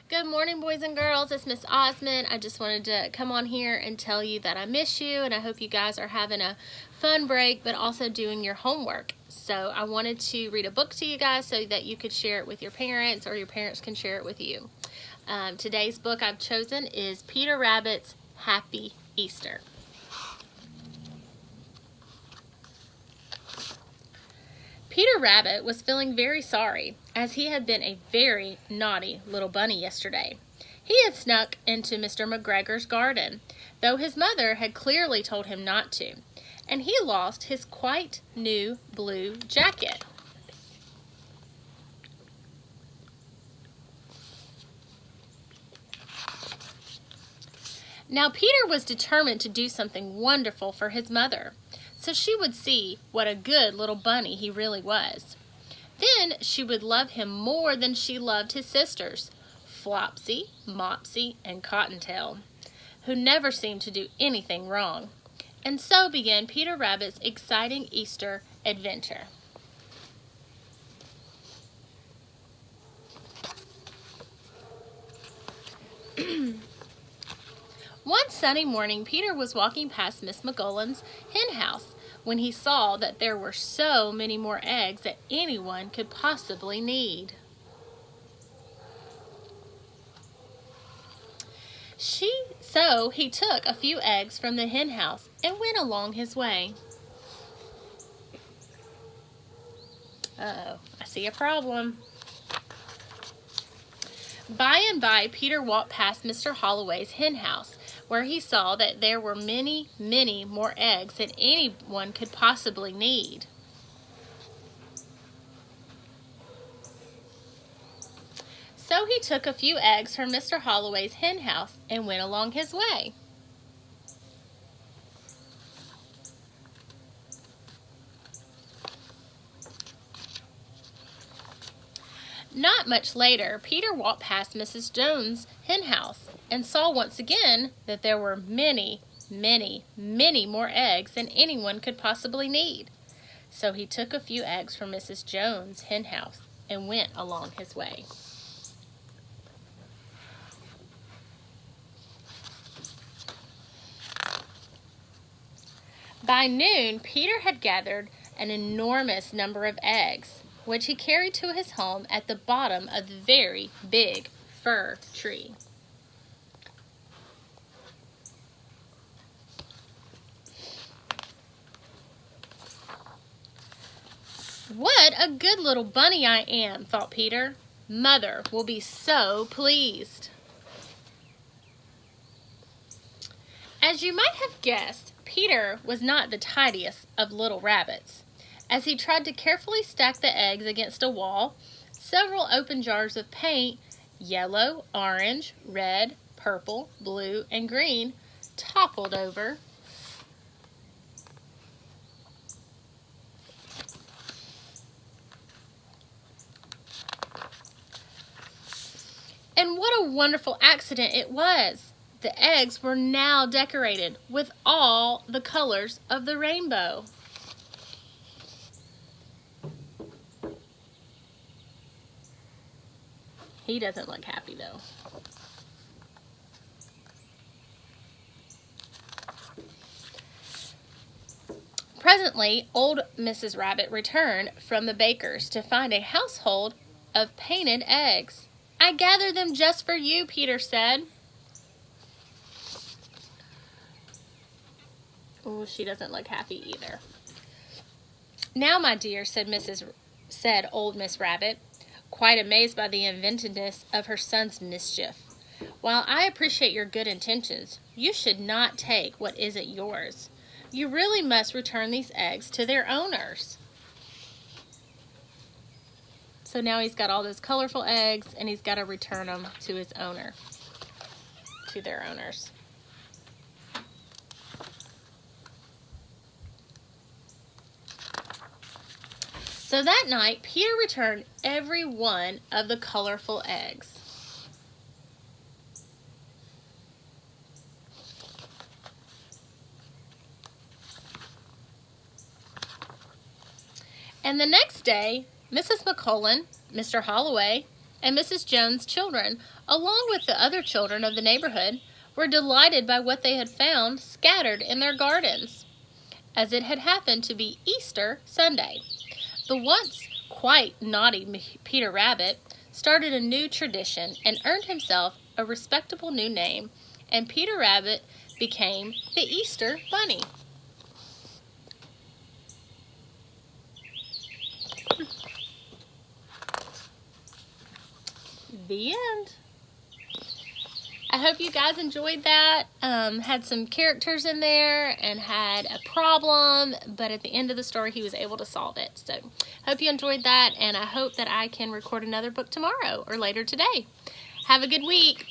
Good morning, boys and girls. It's Miss Osmond. I just wanted to come on here and tell you that I miss you, and I hope you guys are having a fun break, but also doing your homework. So I wanted to read a book to you guys so that you could share it with your parents, or your parents can share it with you. Today's book I've chosen is Peter Rabbit's Happy Easter. Peter Rabbit was feeling very sorry, as he had been a very naughty little bunny yesterday. He had snuck into Mr. McGregor's garden, though his mother had clearly told him not to, and he lost his quite new blue jacket. Now Peter was determined to do something wonderful for his mother, so she would see what a good little bunny he really was. Then she would love him more than she loved his sisters, Flopsy, Mopsy, and Cottontail, who never seemed to do anything wrong. And so began Peter Rabbit's exciting Easter adventure. One sunny morning, Peter was walking past Miss McGullen's hen house when he saw that there were so many more eggs that anyone could possibly need. So he took a few eggs from the hen house and went along his way. Uh-oh, I see a problem. By and by, Peter walked past Mr. Holloway's hen house, where he saw that there were many, many more eggs than anyone could possibly need. So he took a few eggs from Mr. Holloway's hen house and went along his way. Not much later, Peter walked past Mrs. Jones's hen house and saw once again that there were many, many, many more eggs than anyone could possibly need. So he took a few eggs from Mrs. Jones's hen house and went along his way. By noon, Peter had gathered an enormous number of eggs, which he carried to his home at the bottom of the very big fir tree. What a good little bunny I am, thought Peter. Mother will be so pleased. As you might have guessed, Peter was not the tidiest of little rabbits. As he tried to carefully stack the eggs against a wall, several open jars of paint, yellow, orange, red, purple, blue, and green, toppled over. And what a wonderful accident it was! The eggs were now decorated with all the colors of the rainbow. He doesn't look happy though. Presently, old Mrs. Rabbit returned from the baker's to find a household of painted eggs. "I gathered them just for you," Peter said. Oh, she doesn't look happy either. "Now, my dear," said old Miss Rabbit, quite amazed by the inventiveness of her son's mischief, "while I appreciate your good intentions, you should not take what isn't yours. You really must return these eggs to their owners." So now he's got all those colorful eggs, and he's got to return them to his owner, to their owners. So that night, Peter returned every one of the colorful eggs. And the next day, Mrs. McGullen, Mr. Holloway, and Mrs. Jones' children, along with the other children of the neighborhood, were delighted by what they had found scattered in their gardens. As it had happened to be Easter Sunday, the once quite naughty Peter Rabbit started a new tradition and earned himself a respectable new name, and Peter Rabbit became the Easter Bunny. The end. I hope you guys enjoyed that. Had some characters in there and had a problem, but at the end of the story he was able to solve it. So hope you enjoyed that, and I hope that I can record another book tomorrow or later today. Have a good week.